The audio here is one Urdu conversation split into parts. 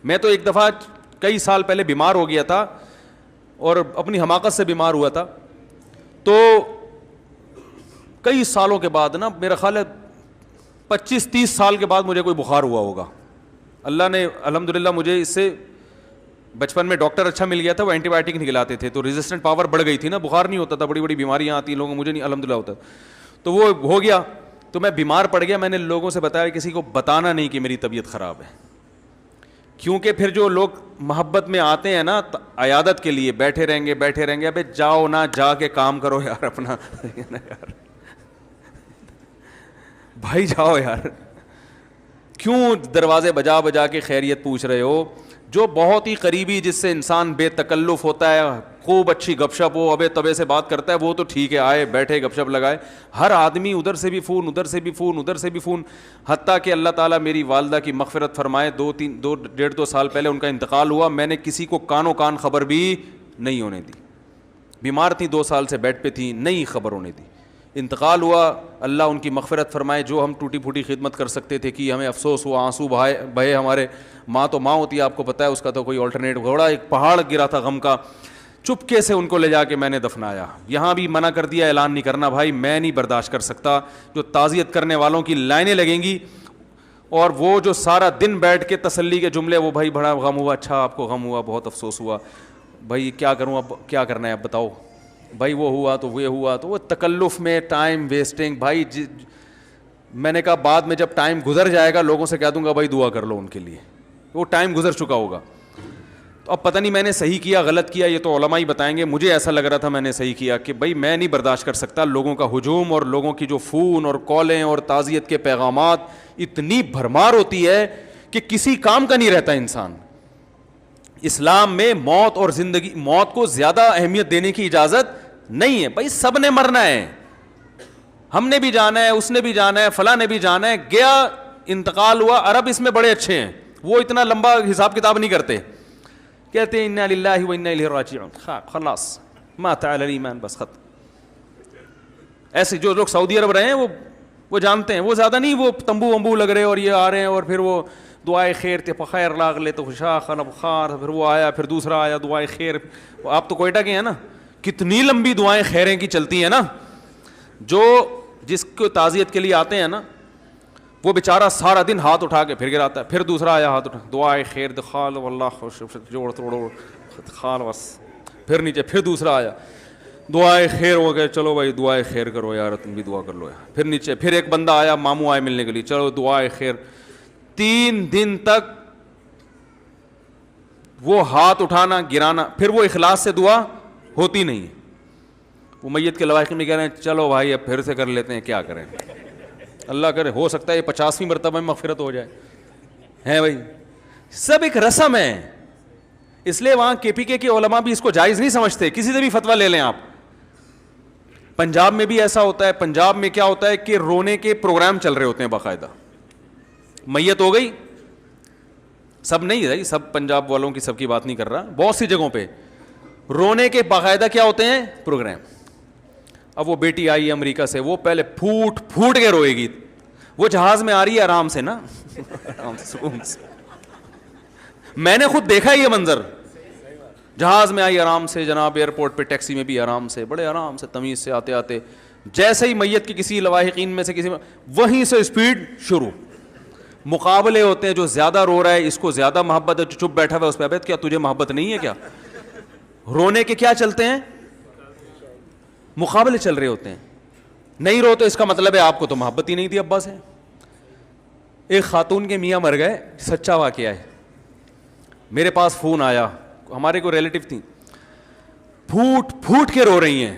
میں تو ایک دفعہ کئی سال پہلے بیمار ہو گیا تھا اور اپنی حماقت سے بیمار ہوا تھا. تو کئی سالوں کے بعد نا, میرا خیال ہے 25-30 سال کے بعد مجھے کوئی بخار ہوا ہوگا. اللہ نے الحمدللہ مجھے اس سے, بچپن میں ڈاکٹر اچھا مل گیا تھا, وہ اینٹی بایوٹک نکلاتے تھے تو ریزسٹنٹ پاور بڑھ گئی تھی نا, بخار نہیں ہوتا تھا, بڑی بڑی بیماریاں آتی ہیں لوگوں, مجھے نہیں الحمدللہ ہوتا. تو وہ ہو گیا تو میں بیمار پڑ گیا. میں نے لوگوں سے بتایا, کسی کو بتانا نہیں کہ میری طبیعت خراب ہے, کیونکہ پھر جو لوگ محبت میں آتے ہیں نا عیادت کے لیے, بیٹھے رہیں گے, ابے جاؤ نا, جا کے کام کرو یار اپنا یار بھائی جاؤ یار, کیوں دروازے بجا بجا کے خیریت پوچھ رہے ہو. جو بہت ہی قریبی, جس سے انسان بے تکلف ہوتا ہے, خوب اچھی گپ شپ ہو, ابے تبے سے بات کرتا ہے, وہ تو ٹھیک ہے, آئے بیٹھے گپ شپ لگائے. ہر آدمی ادھر سے بھی فون, ادھر سے بھی فون, ادھر سے بھی فون. حتیٰ کہ اللہ تعالیٰ میری والدہ کی مغفرت فرمائے, 2 سال پہلے ان کا انتقال ہوا, میں نے کسی کو کانوں کان خبر بھی نہیں ہونے دی. بیمار تھی 2 سال سے بیڈ پہ تھی, نہیں خبر ہونے دی. انتقال ہوا, اللہ ان کی مغفرت فرمائے. جو ہم ٹوٹی پھوٹی خدمت کر سکتے تھے کی, ہمیں افسوس ہوا, آنسو بہے ہمارے. ماں تو ماں ہوتی ہے, آپ کو پتہ ہے, اس کا تو کوئی آلٹرنیٹ, گھوڑا ایک پہاڑ گرا تھا غم کا. چپکے سے ان کو لے جا کے میں نے دفنایا. یہاں بھی منع کر دیا, اعلان نہیں کرنا بھائی, میں نہیں برداشت کر سکتا. جو تعزیت کرنے والوں کی لائنیں لگیں گی اور وہ جو سارا دن بیٹھ کے تسلی کے جملے, وہ بھائی بڑا غم ہوا, اچھا آپ کو غم ہوا, بہت افسوس ہوا, بھائی کیا کروں, اب کیا کرنا ہے, اب بتاؤ بھائی, وہ ہوا تو وہ ہوا, تو وہ تکلف میں ٹائم ویسٹنگ. بھائی میں نے کہا بعد میں جب ٹائم گزر جائے گا لوگوں سے کہہ دوں گا بھائی دعا کر لو ان کے لیے, وہ ٹائم گزر چکا ہوگا. تو اب پتہ نہیں میں نے صحیح کیا غلط کیا, یہ تو علماء ہی بتائیں گے. مجھے ایسا لگ رہا تھا میں نے صحیح کیا کہ بھائی میں نہیں برداشت کر سکتا لوگوں کا ہجوم, اور لوگوں کی جو فون اور کالیں اور تعزیت کے پیغامات, اتنی بھرمار ہوتی ہے کہ کسی کام کا نہیں رہتا انسان. اسلام میں موت اور زندگی, موت کو زیادہ اہمیت دینے کی اجازت نہیں ہے. بھائی سب نے مرنا ہے, ہم نے بھی جانا ہے, اس نے بھی جانا ہے, فلاں نے بھی جانا ہے. گیا, انتقال ہوا. عرب اس میں بڑے اچھے ہیں, وہ اتنا لمبا حساب کتاب نہیں کرتے, کہتے ہیں انا للہ و انا الیہ راجعون, خلاص مات علی الایمان, بس ختم. ایسے جو لوگ سعودی عرب رہے ہیں وہ جانتے ہیں, وہ زیادہ نہیں, وہ تمبو ومبو لگ رہے اور یہ آ رہے ہیں, اور پھر وہ دعائے خیر تے بخیر لاغ لے تو خوشا خلب خار, پھر وہ آیا, پھر دوسرا آیا دعائے خیر. آپ تو کوئٹہ کے ہیں نا, کتنی لمبی دعائیں خیریں کی چلتی ہیں نا. جو جس کو تعزیت کے لیے آتے ہیں نا, وہ بیچارہ سارا دن ہاتھ اٹھا کے پھر گراتا ہے, پھر دوسرا آیا ہاتھ اٹھا, دعائے خیر دخال واللہ خوش جوڑ توڑو خال بس, پھر نیچے, پھر دوسرا آیا دعائے خیر ہو گئے, چلو بھائی دعائے خیر کرو یار, تم بھی دعا کر لو یار. پھر نیچے, پھر ایک بندہ آیا, ماموں آئے ملنے کے لیے, چلو دعائے خیر. 3 دن تک وہ ہاتھ اٹھانا گرانا, پھر وہ اخلاص سے دعا ہوتی نہیں. وہ میت کے لواحق میں کہہ رہے ہیں چلو بھائی اب پھر سے کر لیتے ہیں, کیا کریں, اللہ کرے ہو سکتا ہے یہ 50ویں مرتبہ میں مغفرت ہو جائے. ہیں بھائی, سب ایک رسم ہے. اس لیے وہاں KPK کے علماء بھی اس کو جائز نہیں سمجھتے. کسی سے بھی فتویٰ لے لیں آپ, پنجاب میں بھی ایسا ہوتا ہے. پنجاب میں کیا ہوتا ہے کہ رونے کے پروگرام چل رہے ہوتے ہیں باقاعدہ. میت ہو گئی, سب نہیں ہے, سب پنجاب والوں کی سب کی بات نہیں کر رہا, بہت سی جگہوں پہ رونے کے باقاعدہ کیا ہوتے ہیں پروگرام. اب وہ بیٹی آئی امریکہ سے, وہ پہلے پھوٹ پھوٹ کے روئے گی. وہ جہاز میں آ رہی ہے آرام سے نا, آرام سے سکون سے. میں نے خود دیکھا یہ منظر, جہاز میں آئی آرام سے جناب, ایئرپورٹ پہ ٹیکسی میں بھی آرام سے, بڑے آرام سے تمیز سے آتے آتے, جیسے ہی میت کی کسی لواحقین میں سے کسی میں, وہیں سے اسپیڈ شروع. مقابلے ہوتے ہیں, جو زیادہ رو رہا ہے اس کو زیادہ محبت ہے, جو چپ بیٹھا ہوا ہے اس پہ ابد کیا تجھے محبت نہیں ہے کیا. رونے کے کیا چلتے ہیں, مقابلے چل رہے ہوتے ہیں. نہیں رو تو اس کا مطلب ہے آپ کو تو محبت ہی نہیں تھی ابا سے. ایک خاتون کے میاں مر گئے, سچا واقعہ ہے, میرے پاس فون آیا, ہمارے کو ریلیٹو تھیں, پھوٹ پھوٹ کے رو رہی ہیں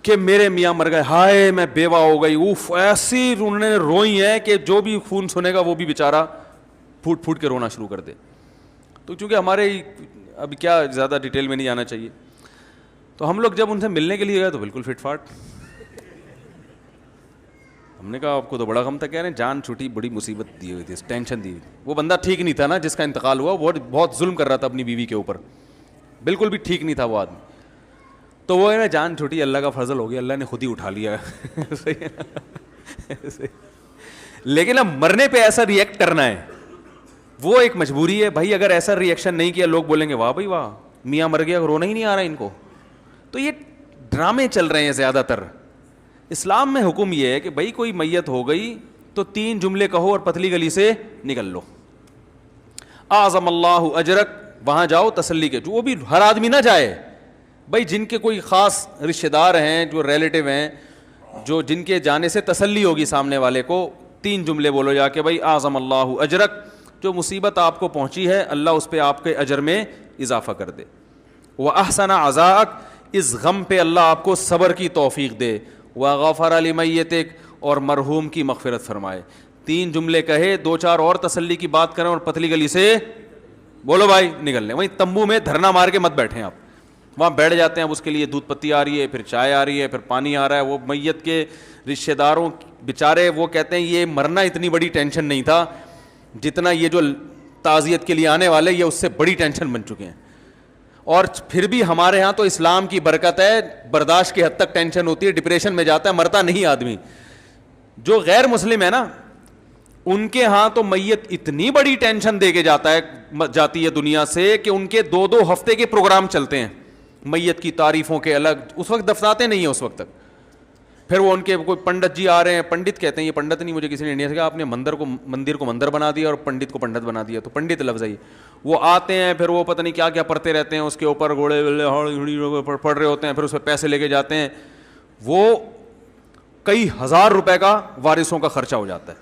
کہ میرے میاں مر گئے, ہائے میں بیوہ ہو گئی. اوف, ایسی انہوں نے روئی ہیں کہ جو بھی فون سنے گا وہ بھی بیچارہ پھوٹ پھوٹ کے رونا شروع کر دے. تو چونکہ ہمارے ابھی کیا زیادہ ڈیٹیل میں نہیں جانا چاہیے, تو ہم لوگ جب ان سے ملنے کے لیے گئے تو بالکل فٹ فاٹ. ہم نے کہا آپ کو تو بڑا غم تھا, کہہ رہے ہیں جان چھوٹی, بڑی مصیبت دی ہوئی تھی, ٹینشن دی ہوئی تھی. وہ بندہ ٹھیک نہیں تھا نا جس کا انتقال ہوا, وہ بہت ظلم کر رہا تھا اپنی بیوی کے اوپر, بالکل بھی ٹھیک نہیں تھا وہ آدمی. تو وہ ہے نا جان چھوٹی, اللہ کا فضل ہو گیا, اللہ نے خود ہی اٹھا لیا. لیکن اب مرنے پہ ایسا ریئیکٹ کرنا ہے, وہ ایک مجبوری ہے بھائی. اگر ایسا ری ایکشن نہیں کیا لوگ بولیں گے واہ بھائی واہ, میاں مر گیا, رونا ہی نہیں آ رہا ان کو. تو یہ ڈرامے چل رہے ہیں زیادہ تر. اسلام میں حکم یہ ہے کہ بھائی کوئی میت ہو گئی تو 3 جملے کہو اور پتلی گلی سے نکل لو. اعظم اللہ اجرک, وہاں جاؤ تسلی کے. وہ بھی ہر آدمی نہ جائے بھائی, جن کے کوئی خاص رشتہ دار ہیں, جو ریلیٹیو ہیں, جو جن کے جانے سے تسلی ہوگی سامنے والے کو, 3 جملے بولو جا کے بھائی اعظم اللہ اجرک, جو مصیبت آپ کو پہنچی ہے اللہ اس پہ آپ کے اجر میں اضافہ کر دے. واحسن عزاءک, اس غم پہ اللہ آپ کو صبر کی توفیق دے. وغفر لمیتک, اور مرحوم کی مغفرت فرمائے. 3 جملے کہے, 2-4 اور تسلی کی بات کریں اور پتلی گلی سے بولو بھائی نکل لیں. وہیں تمبو میں دھرنا مار کے مت بیٹھیں آپ, وہاں بیٹھ جاتے ہیں. اب اس کے لیے دودھ پتی آ رہی ہے, پھر چائے آ رہی ہے, پھر پانی آ رہا ہے. وہ میت کے رشتہ داروں بیچارے وہ کہتے ہیں یہ مرنا اتنی بڑی ٹینشن نہیں تھا جتنا یہ جو تعزیت کے لیے آنے والے یہ اس سے بڑی ٹینشن بن چکے ہیں. اور پھر بھی ہمارے ہاں تو اسلام کی برکت ہے, برداشت کی حد تک ٹینشن ہوتی ہے, ڈپریشن میں جاتا ہے, مرتا نہیں آدمی. جو غیر مسلم ہے نا ان کے ہاں تو میت اتنی بڑی ٹینشن دے کے جاتی ہے دنیا سے کہ ان کے 2-2 ہفتے کے پروگرام چلتے ہیں میت کی تعریفوں کے الگ. اس وقت دفناتے نہیں ہیں اس وقت تک. پھر وہ ان کے کوئی پنڈت جی آ رہے ہیں, پنڈت کہتے ہیں, یہ پنڈت نہیں, مجھے کسی نے انڈیا سے کہا آپ نے مندر کو مندر بنا دیا اور پنڈت کو پنڈت بنا دیا. تو پنڈت لفظ ہے یہ. وہ آتے ہیں, پھر وہ پتہ نہیں کیا کیا پڑھتے رہتے ہیں, اس کے اوپر گھوڑے پڑھ رہے ہوتے ہیں, پھر اس پہ پیسے لے کے جاتے ہیں. وہ کئی ہزار روپے کا وارثوں کا خرچہ ہو جاتا ہے.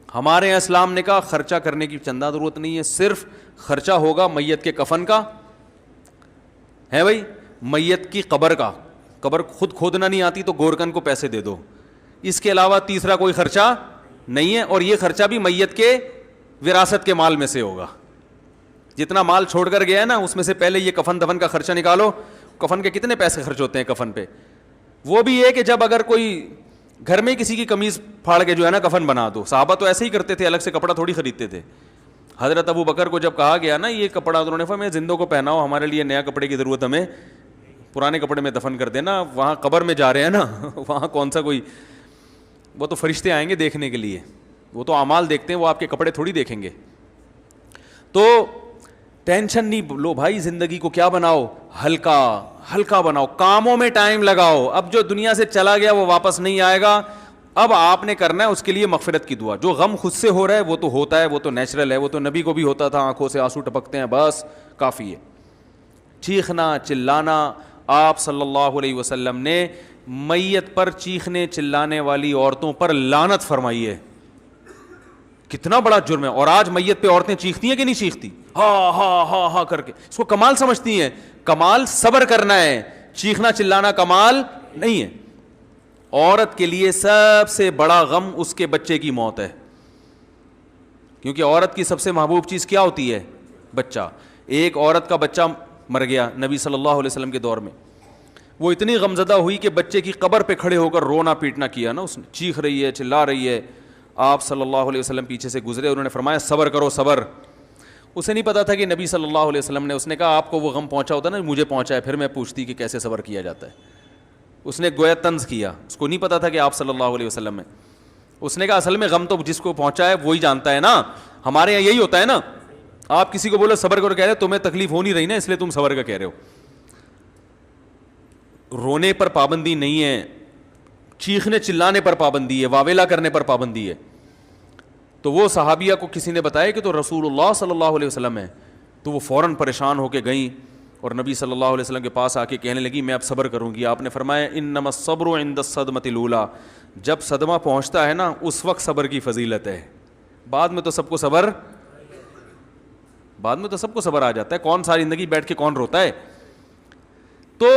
ہمارے یہاں اسلام نے کہا خرچہ کرنے کی چندہ ضرورت نہیں ہے, صرف خرچہ ہوگا میت کے کفن کا ہے بھائی, میت کی قبر کا. قبر خود کھودنا نہیں آتی تو گورکن کو پیسے دے دو. اس کے علاوہ تیسرا کوئی خرچہ نہیں ہے, اور یہ خرچہ بھی میت کے وراثت کے مال میں سے ہوگا. جتنا مال چھوڑ کر گیا ہے نا اس میں سے پہلے یہ کفن دفن کا خرچہ نکالو. کفن کے کتنے پیسے خرچ ہوتے ہیں کفن پہ. وہ بھی یہ کہ جب اگر کوئی گھر میں کسی کی قمیض پھاڑ کے جو ہے نا کفن بنا دو. صحابہ تو ایسے ہی کرتے تھے, الگ سے کپڑا تھوڑی خریدتے تھے. حضرت ابو بکر کو جب کہا گیا نا یہ کپڑا, انہوں نے فرمایا زندوں کو پہناؤ, ہمارے لیے نیا کپڑے کی ضرورت, ہمیں پرانے کپڑے میں دفن کر دینا. وہاں قبر میں جا رہے ہیں نا, وہاں کون سا کوئی, وہ تو فرشتے آئیں گے دیکھنے کے لیے, وہ تو اعمال دیکھتے ہیں, وہ آپ کے کپڑے تھوڑی دیکھیں گے. تو ٹینشن نہیں لو بھائی, زندگی کو کیا بناؤ, ہلکا ہلکا بناؤ, کاموں میں ٹائم لگاؤ. اب جو دنیا سے چلا گیا وہ واپس نہیں آئے گا. اب آپ نے کرنا ہے اس کے لیے مغفرت کی دعا. جو غم خود سے ہو رہا ہے وہ تو ہوتا ہے, وہ تو نیچرل ہے, وہ تو نبی کو بھی ہوتا تھا, آنکھوں سے آنسو ٹپکتے ہیں, بس کافی ہے. چیخنا چلانا, آپ صلی اللہ علیہ وسلم نے میت پر چیخنے چلانے والی عورتوں پر لعنت فرمائی ہے. کتنا بڑا جرم ہے. اور آج میت پہ عورتیں چیختی ہیں کہ نہیں چیختی, ہاں ہاں ہاں ہاں کر کے, اس کو کمال سمجھتی ہیں. کمال صبر کرنا ہے, چیخنا چلانا کمال نہیں ہے. عورت کے لیے سب سے بڑا غم اس کے بچے کی موت ہے, کیونکہ عورت کی سب سے محبوب چیز کیا ہوتی ہے, بچہ. ایک عورت کا بچہ مر گیا نبی صلی اللہ علیہ وسلم کے دور میں, وہ اتنی غمزدہ ہوئی کہ بچے کی قبر پہ کھڑے ہو کر رونا پیٹنا کیا نا اس نے, چیخ رہی ہے چلا رہی ہے. آپ صلی اللہ علیہ وسلم پیچھے سے گزرے, انہوں نے فرمایا صبر کرو صبر. اسے نہیں پتا تھا کہ نبی صلی اللہ علیہ وسلم نے, اس نے کہا آپ کو وہ غم پہنچا ہوتا نا, مجھے پہنچا ہے, پھر میں پوچھتی کہ کیسے صبر کیا جاتا ہے. اس نے گویا طنز کیا, اس کو نہیں پتا تھا کہ آپ صلی اللہ علیہ وسلم ہیں. اس نے کہا اصل میں غم تو جس کو پہنچا ہے وہی جانتا ہے نا, ہمارے یہاں یہی ہوتا ہے نا. آپ کسی کو بولو صبر کرو, کہہ رہے تمہیں تکلیف ہو نہیں رہی نا اس لیے تم صبر کا کہہ رہے ہو. رونے پر پابندی نہیں ہے, چیخنے چلانے پر پابندی ہے, واویلا کرنے پر پابندی ہے. تو وہ صحابیہ کو کسی نے بتایا کہ تو رسول اللہ صلی اللہ علیہ وسلم ہے, تو وہ فوراً پریشان ہو کے گئیں اور نبی صلی اللہ علیہ وسلم کے پاس آ کے کہنے لگی میں اب صبر کروں گی. آپ نے فرمایا انما الصبر عند الصدمۃ الاولیٰ, جب صدمہ پہنچتا ہے نا اس وقت صبر کی فضیلت ہے, بعد میں تو سب کو صبر آ جاتا ہے. کون ساری زندگی بیٹھ کے کون روتا ہے. تو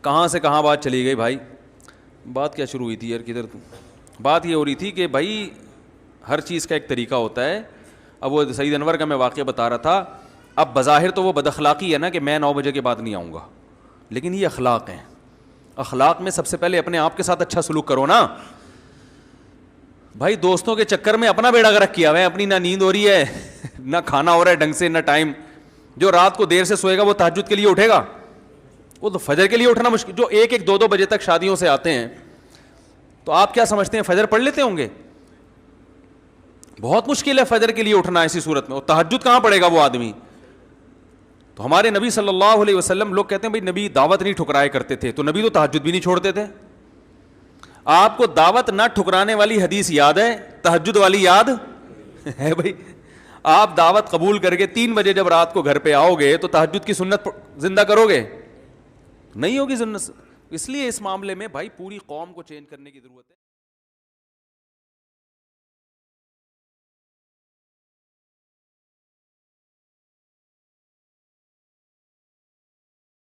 کہاں سے کہاں بات چلی گئی بھائی, بات کیا شروع ہوئی تھی یار, کدھر بات یہ ہو رہی تھی کہ بھائی ہر چیز کا ایک طریقہ ہوتا ہے. اب وہ سعید انور کا میں واقعہ بتا رہا تھا. اب بظاہر تو وہ بد اخلاقی ہے نا کہ میں 9 بجے کے بعد نہیں آؤں گا, لیکن یہ اخلاق ہیں. اخلاق میں سب سے پہلے اپنے آپ کے ساتھ اچھا سلوک کرو نا بھائی. دوستوں کے چکر میں اپنا بیڑا غرق کیا ہوا ہے, اپنی نہ نیند ہو رہی ہے نہ کھانا ہو رہا ہے ڈھنگ سے, نہ ٹائم. جو رات کو دیر سے سوئے گا وہ تہجد کے لیے اٹھے گا, وہ تو فجر کے لیے اٹھنا مشکل. جو 1-1 2-2 بجے تک شادیوں سے آتے ہیں, تو آپ کیا سمجھتے ہیں فجر پڑھ لیتے ہوں گے؟ بہت مشکل ہے فجر کے لیے اٹھنا ایسی صورت میں, اور تہجد کہاں پڑے گا وہ آدمی. تو ہمارے نبی صلی اللہ علیہ وسلم, لوگ کہتے ہیں بھائی نبی دعوت نہیں ٹھکرایا کرتے تھے, تو نبی تو تہجد بھی نہیں چھوڑتے تھے. آپ کو دعوت نہ ٹھکرانے والی حدیث یاد ہے, تہجد والی یاد ہے بھائی؟ آپ دعوت قبول کر کے 3 بجے جب رات کو گھر پہ آؤ گے تو تہجد کی سنت زندہ کرو گے؟ نہیں ہوگی سنت. اس لیے اس معاملے میں بھائی پوری قوم کو چینج کرنے کی ضرورت ہے.